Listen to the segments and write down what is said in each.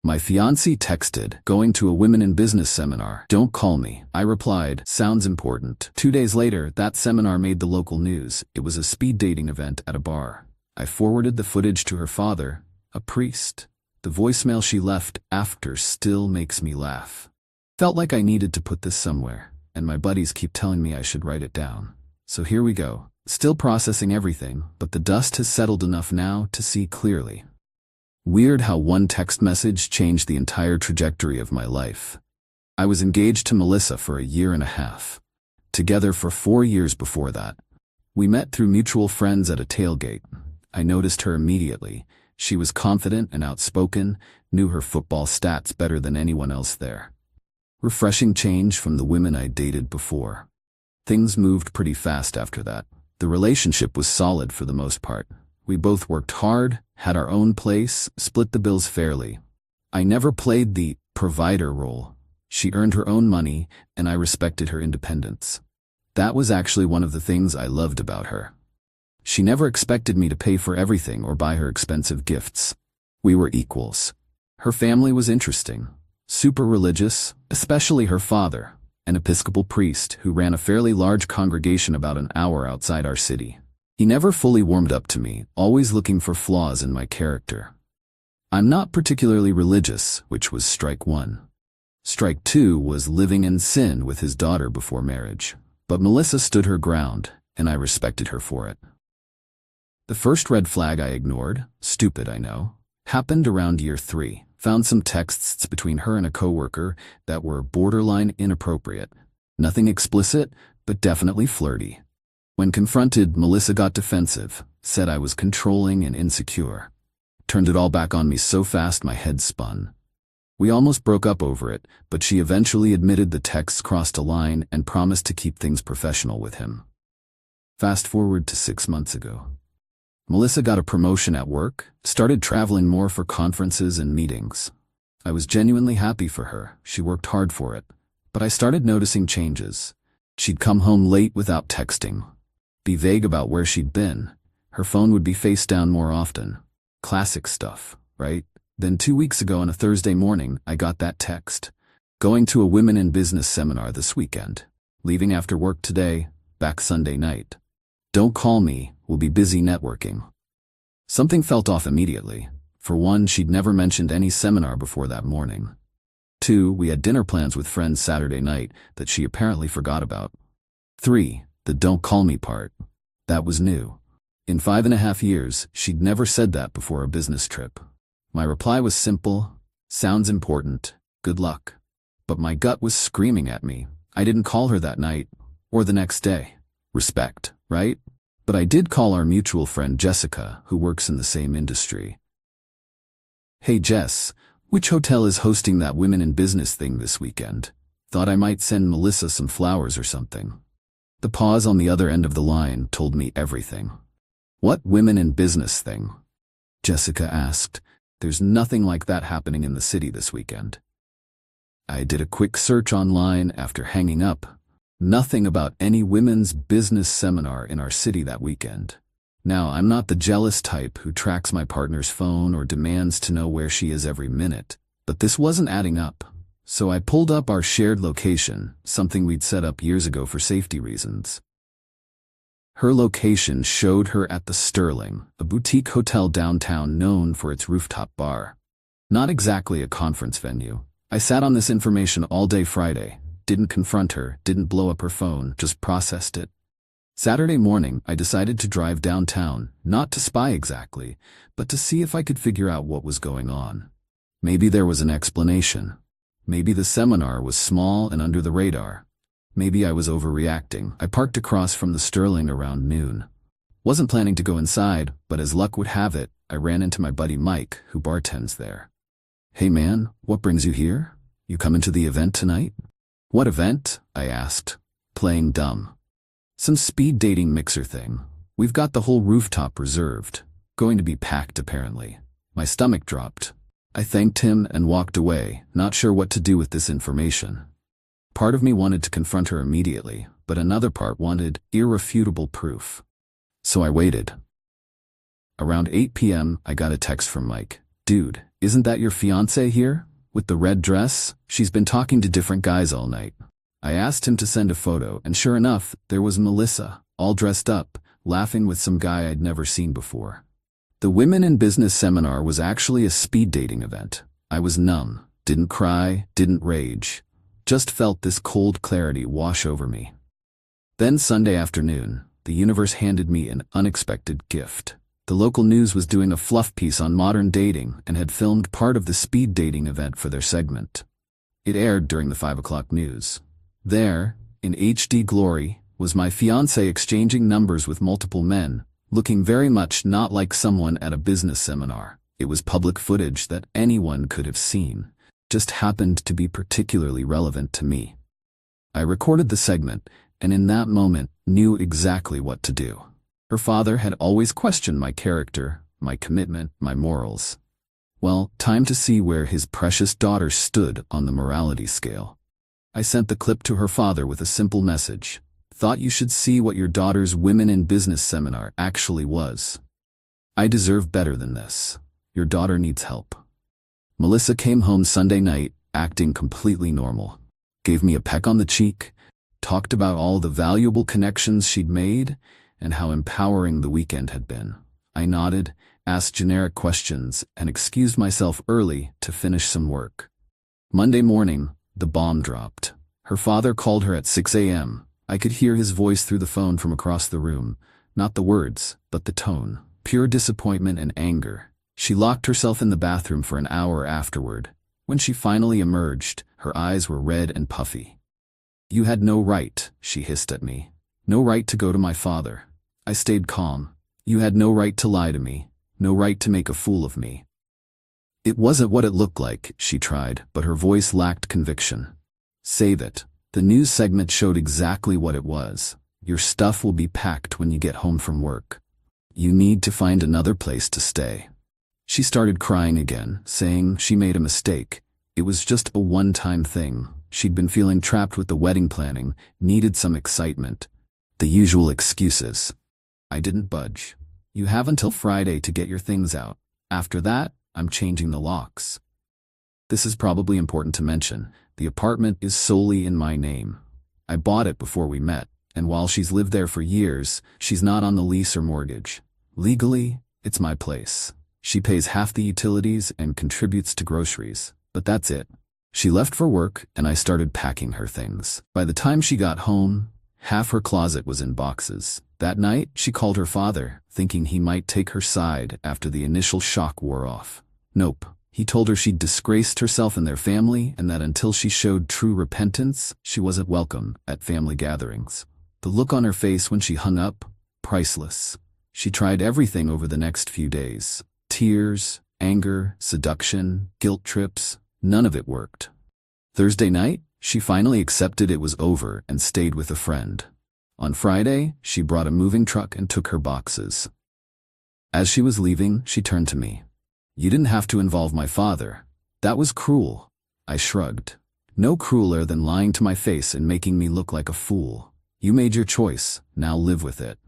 My fiancée texted, going to a women in business seminar. Don't call me. I replied, sounds important. 2 days later, that seminar made the local news. It was a speed dating event at a bar. I forwarded the footage to her father, a priest. The voicemail she left after still makes me laugh. Felt like I needed to put this somewhere, and my buddies keep telling me I should write it down. So here we go. Still processing everything, but the dust has settled enough now to see clearly. Weird how one text message changed the entire trajectory of my life. I was engaged to Melissa for 1.5 years. Together for 4 years before that. We met through mutual friends at a tailgate. I noticed her immediately. She was confident and outspoken, knew her football stats better than anyone else there. Refreshing change from the women I dated before. Things moved pretty fast after that. The relationship was solid for the most part. We both worked hard, had our own place, split the bills fairly. I never played the provider role. She earned her own money, and I respected her independence. That was actually one of the things I loved about her. She never expected me to pay for everything or buy her expensive gifts. We were equals. Her family was interesting. Super religious, especially her father, an Episcopal priest who ran a fairly large congregation about an hour outside our city. He never fully warmed up to me, always looking for flaws in my character. I'm not particularly religious, which was strike 1. Strike 2 was living in sin with his daughter before marriage. But Melissa stood her ground, and I respected her for it. The first red flag I ignored, stupid I know, happened around year 3. Found some texts between her and a coworker that were borderline inappropriate. Nothing explicit, but definitely flirty. When confronted, Melissa got defensive, said I was controlling and insecure. Turned it all back on me so fast my head spun. We almost broke up over it, but she eventually admitted the texts crossed a line and promised to keep things professional with him. Fast forward to 6 months ago. Melissa got a promotion at work, started traveling more for conferences and meetings. I was genuinely happy for her. She worked hard for it. But I started noticing changes. She'd come home late without texting. Be vague about where she'd been. Her phone would be face down more often. Classic stuff, right? Then 2 weeks ago on a Thursday morning, I got that text. Going to a women in business seminar this weekend. Leaving after work today, back Sunday night. Don't call me, we'll be busy networking. Something felt off immediately. For one, she'd never mentioned any seminar before that morning. 2, we had dinner plans with friends Saturday night that she apparently forgot about. 3, the don't call me part. That was new. In 5.5 years, she'd never said that before a business trip. My reply was simple, sounds important, good luck. But my gut was screaming at me. I didn't call her that night, or the next day. Respect, right? But I did call our mutual friend Jessica, who works in the same industry. Hey Jess, which hotel is hosting that women in business thing this weekend? Thought I might send Melissa some flowers or something. The pause on the other end of the line told me everything. What women in business thing? Jessica asked. There's nothing like that happening in the city this weekend. I did a quick search online after hanging up. Nothing about any women's business seminar in our city that weekend. Now, I'm not the jealous type who tracks my partner's phone or demands to know where she is every minute, but this wasn't adding up. So I pulled up our shared location, something we'd set up years ago for safety reasons. Her location showed her at the Sterling, a boutique hotel downtown known for its rooftop bar. Not exactly a conference venue. I sat on this information all day Friday, didn't confront her, didn't blow up her phone, just processed it. Saturday morning, I decided to drive downtown, not to spy exactly, but to see if I could figure out what was going on. Maybe there was an explanation. Maybe the seminar was small and under the radar. Maybe I was overreacting. I parked across from the Sterling around noon. Wasn't planning to go inside, but as luck would have it, I ran into my buddy Mike, who bartends there. Hey man, what brings you here? You coming to the event tonight? What event? I asked, playing dumb. Some speed dating mixer thing. We've got the whole rooftop reserved. Going to be packed apparently. My stomach dropped. I thanked him and walked away, not sure what to do with this information. Part of me wanted to confront her immediately, but another part wanted irrefutable proof. So I waited. Around 8 p.m., I got a text from Mike. "Dude, isn't that your fiancée here? With the red dress? She's been talking to different guys all night." I asked him to send a photo, and sure enough, there was Melissa, all dressed up, laughing with some guy I'd never seen before. The Women in Business seminar was actually a speed dating event. I was numb, didn't cry, didn't rage. Just felt this cold clarity wash over me. Then Sunday afternoon, the universe handed me an unexpected gift. The local news was doing a fluff piece on modern dating and had filmed part of the speed dating event for their segment. It aired during the 5 o'clock news. There, in HD glory, was my fiancé exchanging numbers with multiple men, looking very much not like someone at a business seminar. It was public footage that anyone could have seen, just happened to be particularly relevant to me. I recorded the segment, and in that moment knew exactly what to do. Her father had always questioned my character, my commitment, my morals. Well, time to see where his precious daughter stood on the morality scale. I sent the clip to her father with a simple message. "Thought you should see what your daughter's Women in Business seminar actually was. I deserve better than this. Your daughter needs help." Melissa came home Sunday night, acting completely normal. Gave me a peck on the cheek, talked about all the valuable connections she'd made, and how empowering the weekend had been. I nodded, asked generic questions, and excused myself early to finish some work. Monday morning, the bomb dropped. Her father called her at 6 a.m. I could hear his voice through the phone from across the room. Not the words, but the tone. Pure disappointment and anger. She locked herself in the bathroom for an hour afterward. When she finally emerged, her eyes were red and puffy. "You had no right," she hissed at me. "No right to go to my father." I stayed calm. "You had no right to lie to me. No right to make a fool of me." "It wasn't what it looked like," she tried, but her voice lacked conviction. "Save it. The news segment showed exactly what it was. Your stuff will be packed when you get home from work. You need to find another place to stay." She started crying again, saying she made a mistake. It was just a one-time thing. She'd been feeling trapped with the wedding planning, needed some excitement. The usual excuses. I didn't budge. "You have until Friday to get your things out. After that, I'm changing the locks." This is probably important to mention. The apartment is solely in my name. I bought it before we met, and while she's lived there for years, she's not on the lease or mortgage. Legally, it's my place. She pays half the utilities and contributes to groceries, but that's it. She left for work, and I started packing her things. By the time she got home, half her closet was in boxes. That night, she called her father, thinking he might take her side after the initial shock wore off. Nope. He told her she'd disgraced herself and their family, and that until she showed true repentance, she wasn't welcome at family gatherings. The look on her face when she hung up, priceless. She tried everything over the next few days. Tears, anger, seduction, guilt trips, none of it worked. Thursday night, she finally accepted it was over and stayed with a friend. On Friday, she brought a moving truck and took her boxes. As she was leaving, she turned to me. "You didn't have to involve my father. That was cruel." I shrugged. "No crueler than lying to my face and making me look like a fool. You made your choice, now live with it."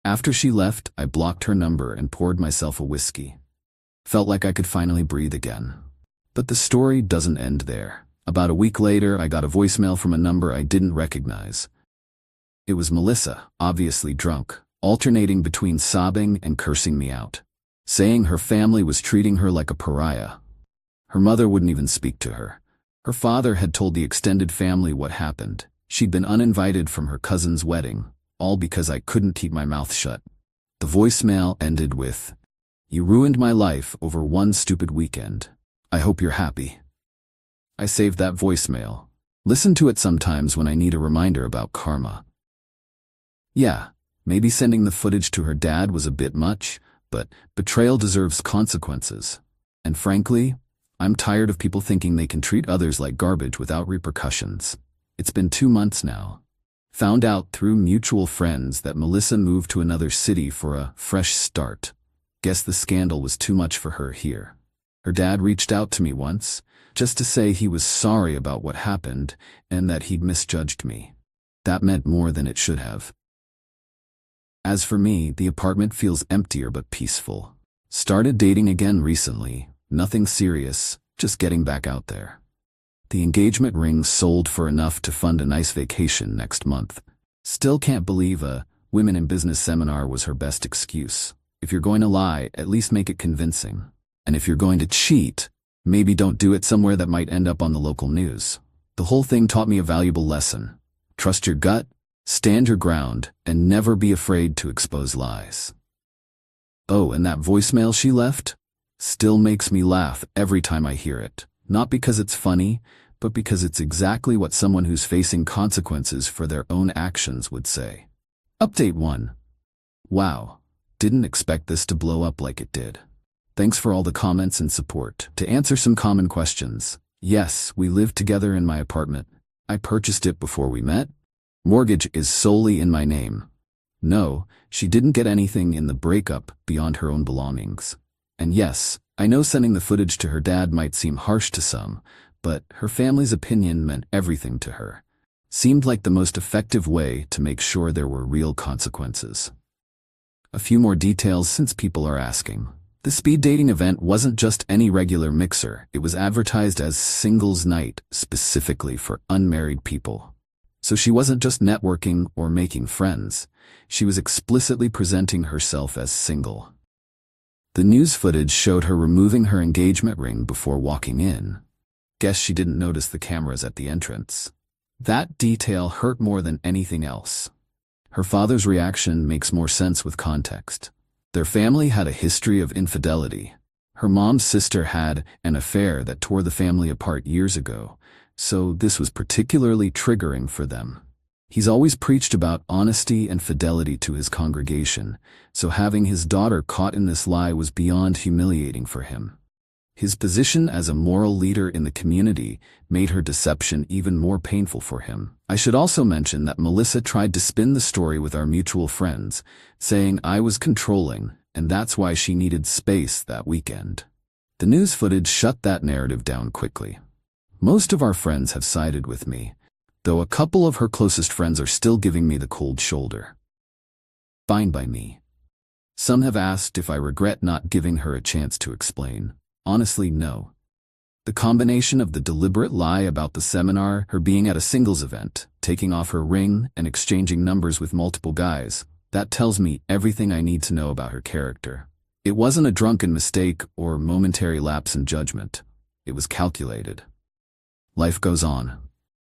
After she left, I blocked her number and poured myself a whiskey. Felt like I could finally breathe again. But the story doesn't end there. About a week later, I got a voicemail from a number I didn't recognize. It was Melissa, obviously drunk, alternating between sobbing and cursing me out, saying her family was treating her like a pariah. Her mother wouldn't even speak to her. Her father had told the extended family what happened. She'd been uninvited from her cousin's wedding, all because I couldn't keep my mouth shut. The voicemail ended with, "You ruined my life over one stupid weekend. I hope you're happy." I saved that voicemail. Listen to it sometimes when I need a reminder about karma. Yeah, maybe sending the footage to her dad was a bit much, but betrayal deserves consequences. And frankly, I'm tired of people thinking they can treat others like garbage without repercussions. It's been 2 months now. Found out through mutual friends that Melissa moved to another city for a fresh start. Guess the scandal was too much for her here. Her dad reached out to me once, just to say he was sorry about what happened and that he'd misjudged me. That meant more than it should have. As for me, the apartment feels emptier but peaceful. Started dating again recently, Nothing serious, just getting back out there. The engagement ring sold for enough to fund a nice vacation next month. Still can't believe a women in business seminar was her best excuse. If you're going to lie, at least make it convincing. And if you're going to cheat, maybe don't do it somewhere that might end up on the local news. The whole thing taught me a valuable lesson. Trust your gut, stand your ground, and never be afraid to expose lies. Oh, and that voicemail she left still makes me laugh every time I hear it. Not because it's funny, but because it's exactly what someone who's facing consequences for their own actions would say. Update 1. Wow, didn't expect this to blow up like it did. Thanks for all the comments and support. To answer some common questions. Yes, we live together in my apartment. I purchased it before we met. Mortgage is solely in my name. No, she didn't get anything in the breakup beyond her own belongings. And yes, I know sending the footage to her dad might seem harsh to some, but her family's opinion meant everything to her. Seemed like the most effective way to make sure there were real consequences. A few more details since people are asking. The speed dating event wasn't just any regular mixer. It was advertised as singles night, specifically for unmarried people. So she wasn't just networking or making friends. She was explicitly presenting herself as single. The news footage showed her removing her engagement ring before walking in. Guess she didn't notice the cameras at the entrance. That detail hurt more than anything else. Her father's reaction makes more sense with context. Their family had a history of infidelity. Her mom's sister had an affair that tore the family apart years ago, so this was particularly triggering for them. He's always preached about honesty and fidelity to his congregation, so having his daughter caught in this lie was beyond humiliating for him. His position as a moral leader in the community made her deception even more painful for him. I should also mention that Melissa tried to spin the story with our mutual friends, saying I was controlling, and that's why she needed space that weekend. The news footage shut that narrative down quickly. Most of our friends have sided with me, though a couple of her closest friends are still giving me the cold shoulder. Fine by me. Some have asked if I regret not giving her a chance to explain. Honestly, no. The combination of the deliberate lie about the seminar, her being at a singles event, taking off her ring, and exchanging numbers with multiple guys, that tells me everything I need to know about her character. It wasn't a drunken mistake or momentary lapse in judgment. It was calculated. Life goes on.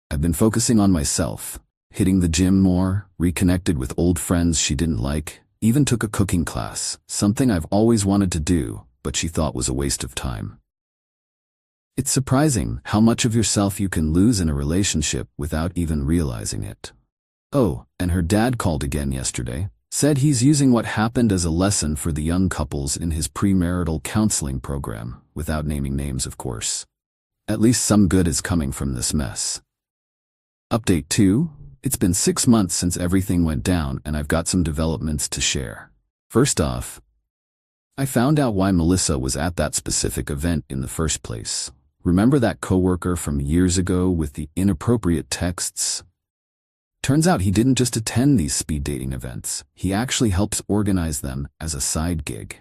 I've been focusing on myself, hitting the gym more, reconnected with old friends she didn't like, even took a cooking class, something I've always wanted to do, but she thought was a waste of time. It's surprising how much of yourself you can lose in a relationship without even realizing it. Oh, and her dad called again yesterday, said he's using what happened as a lesson for the young couples in his premarital counseling program, without naming names, of course. At least some good is coming from this mess. Update 2. It's been 6 months since everything went down, and I've got some developments to share. First off, I found out why Melissa was at that specific event in the first place. Remember that coworker from years ago with the inappropriate texts? Turns out he didn't just attend these speed dating events. He actually helps organize them as a side gig.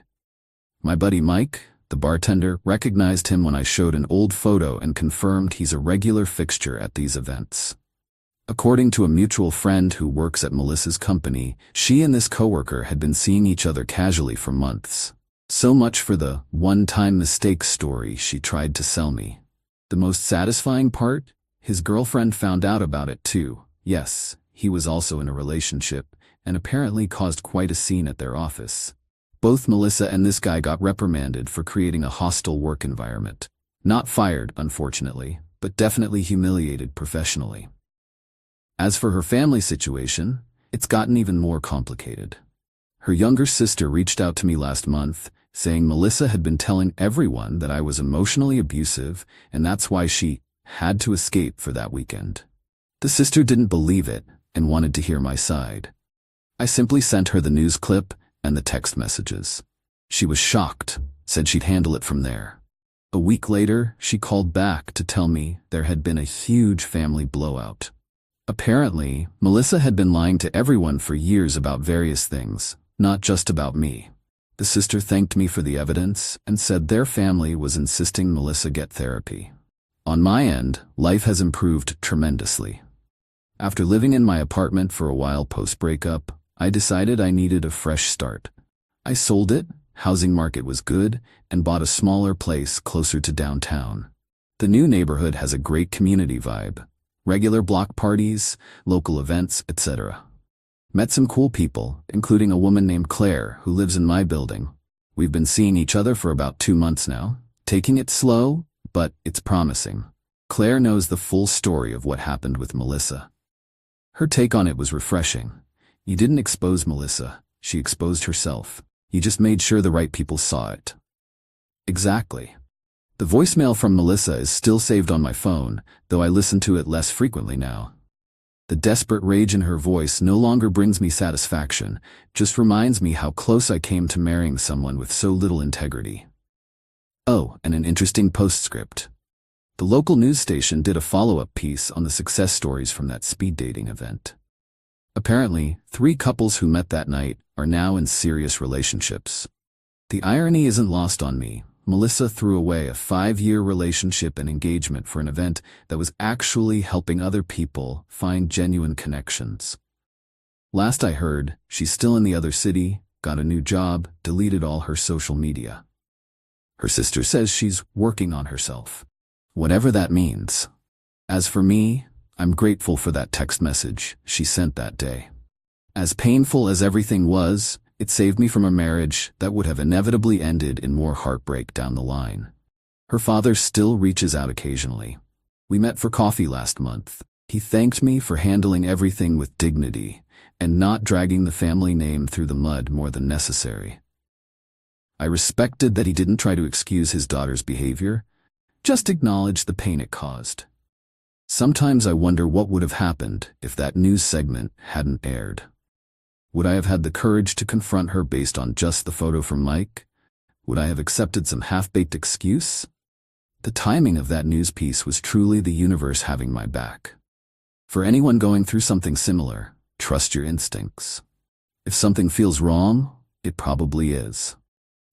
My buddy Mike, the bartender, recognized him when I showed an old photo and confirmed he's a regular fixture at these events. According to a mutual friend who works at Melissa's company, she and this coworker had been seeing each other casually for months. So much for the one-time mistake story she tried to sell me. The most satisfying part? His girlfriend found out about it too. Yes, he was also in a relationship, and apparently caused quite a scene at their office. Both Melissa and this guy got reprimanded for creating a hostile work environment. Not fired, unfortunately, but definitely humiliated professionally. As for her family situation, it's gotten even more complicated. Her younger sister reached out to me last month, saying Melissa had been telling everyone that I was emotionally abusive, and that's why she had to escape for that weekend. The sister didn't believe it and wanted to hear my side. I simply sent her the news clip and the text messages. She was shocked, said she'd handle it from there. A week later, she called back to tell me there had been a huge family blowout. Apparently, Melissa had been lying to everyone for years about various things, not just about me. The sister thanked me for the evidence and said their family was insisting Melissa get therapy. On my end, life has improved tremendously. After living in my apartment for a while post-breakup, I decided I needed a fresh start. I sold it, housing market was good, and bought a smaller place closer to downtown. The new neighborhood has a great community vibe. Regular block parties, local events, etc. Met some cool people, including a woman named Claire who lives in my building. We've been seeing each other for about 2 months now, taking it slow, but it's promising. Claire knows the full story of what happened with Melissa. Her take on it was refreshing. You didn't expose Melissa, she exposed herself. You just made sure the right people saw it. Exactly. The voicemail from Melissa is still saved on my phone, though I listen to it less frequently now. The desperate rage in her voice no longer brings me satisfaction, just reminds me how close I came to marrying someone with so little integrity. Oh, and an interesting postscript. The local news station did a follow-up piece on the success stories from that speed dating event. Apparently, 3 couples who met that night are now in serious relationships. The irony isn't lost on me. Melissa threw away a 5-year relationship and engagement for an event that was actually helping other people find genuine connections. Last I heard, she's still in the other city, got a new job, deleted all her social media. Her sister says she's working on herself. Whatever that means. As for me, I'm grateful for that text message she sent that day. As painful as everything was, it saved me from a marriage that would have inevitably ended in more heartbreak down the line. Her father still reaches out occasionally. We met for coffee last month. He thanked me for handling everything with dignity and not dragging the family name through the mud more than necessary. I respected that he didn't try to excuse his daughter's behavior, just acknowledged the pain it caused. Sometimes I wonder what would have happened if that news segment hadn't aired. Would I have had the courage to confront her based on just the photo from Mike? Would I have accepted some half-baked excuse? The timing of that news piece was truly the universe having my back. For anyone going through something similar, trust your instincts. If something feels wrong, it probably is.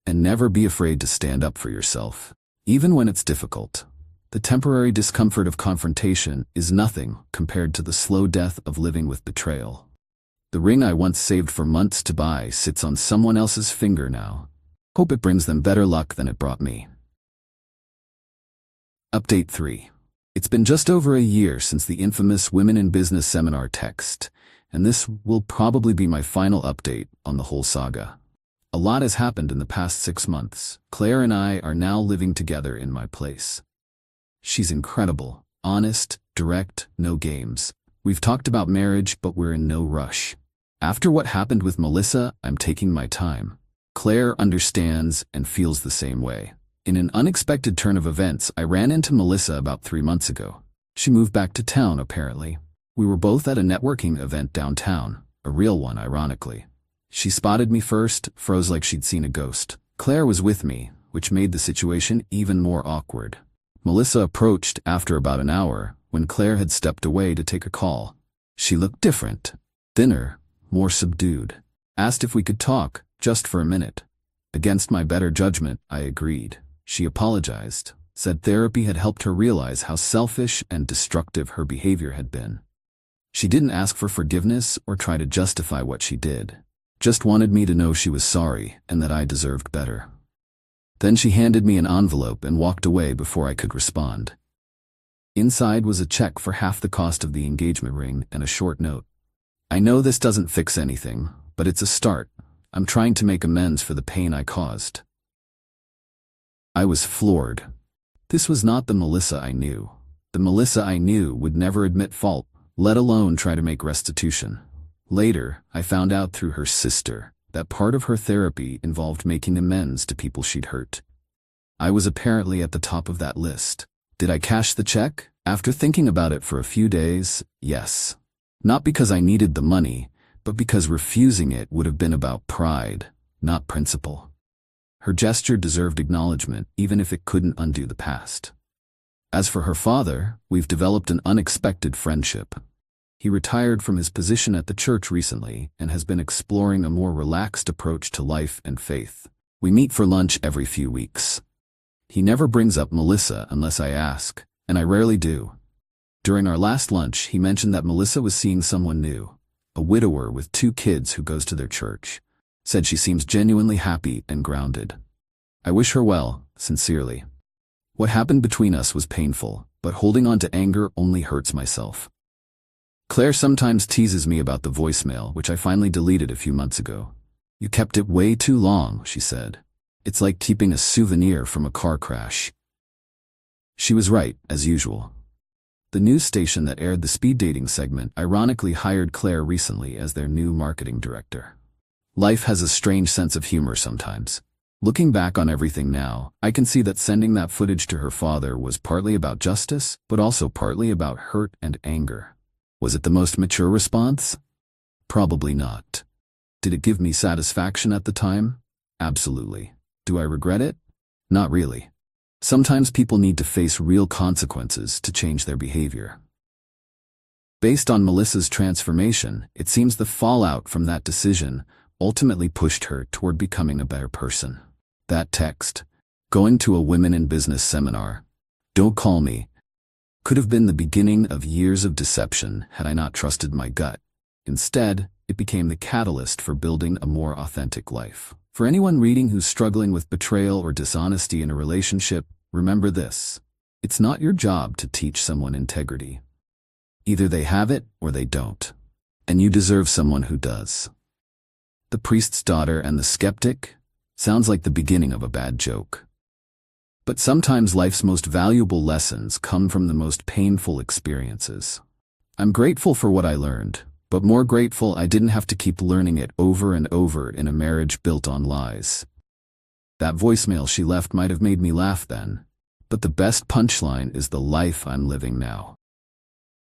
And never be afraid to stand up for yourself, even when it's difficult. The temporary discomfort of confrontation is nothing compared to the slow death of living with betrayal. The ring I once saved for months to buy sits on someone else's finger now. Hope it brings them better luck than it brought me. Update 3. It's been just over a year since the infamous Women in Business seminar text, and this will probably be my final update on the whole saga. A lot has happened in the past 6 months. Claire and I are now living together in my place. She's incredible, honest, direct, no games. We've talked about marriage, but we're in no rush. After what happened with Melissa, I'm taking my time. Claire understands and feels the same way. In an unexpected turn of events, I ran into Melissa about 3 months ago. She moved back to town, apparently. We were both at a networking event downtown, a real one, ironically. She spotted me first, froze like she'd seen a ghost. Claire was with me, which made the situation even more awkward. Melissa approached after about an hour, when Claire had stepped away to take a call. She looked different, thinner, more subdued. Asked if we could talk, just for a minute. Against my better judgment, I agreed. She apologized, said therapy had helped her realize how selfish and destructive her behavior had been. She didn't ask for forgiveness or try to justify what she did. Just wanted me to know she was sorry and that I deserved better. Then she handed me an envelope and walked away before I could respond. Inside was a check for half the cost of the engagement ring and a short note. I know this doesn't fix anything, but it's a start. I'm trying to make amends for the pain I caused. I was floored. This was not the Melissa I knew. The Melissa I knew would never admit fault, let alone try to make restitution. Later, I found out through her sister that part of her therapy involved making amends to people she'd hurt. I was apparently at the top of that list. Did I cash the check? After thinking about it for a few days, yes. Not because I needed the money, but because refusing it would have been about pride, not principle. Her gesture deserved acknowledgement, even if it couldn't undo the past. As for her father, we've developed an unexpected friendship. He retired from his position at the church recently and has been exploring a more relaxed approach to life and faith. We meet for lunch every few weeks. He never brings up Melissa unless I ask, and I rarely do. During our last lunch, he mentioned that Melissa was seeing someone new, a widower with 2 kids who goes to their church. Said she seems genuinely happy and grounded. I wish her well, sincerely. What happened between us was painful, but holding on to anger only hurts myself. Claire sometimes teases me about the voicemail, which I finally deleted a few months ago. You kept it way too long, she said. It's like keeping a souvenir from a car crash. She was right, as usual. The news station that aired the speed dating segment ironically hired Claire recently as their new marketing director. Life has a strange sense of humor sometimes. Looking back on everything now, I can see that sending that footage to her father was partly about justice, but also partly about hurt and anger. Was it the most mature response? Probably not. Did it give me satisfaction at the time? Absolutely. Do I regret it? Not really. Sometimes people need to face real consequences to change their behavior. Based on Melissa's transformation, it seems the fallout from that decision ultimately pushed her toward becoming a better person. That text, going to a women in business seminar, don't call me, could have been the beginning of years of deception had I not trusted my gut. Instead, it became the catalyst for building a more authentic life. For anyone reading who's struggling with betrayal or dishonesty in a relationship, remember this. It's not your job to teach someone integrity. Either they have it or they don't. And you deserve someone who does. The priest's daughter and the skeptic sounds like the beginning of a bad joke. But sometimes life's most valuable lessons come from the most painful experiences. I'm grateful for what I learned, but more grateful I didn't have to keep learning it over and over in a marriage built on lies. That voicemail she left might have made me laugh then, but the best punchline is the life I'm living now.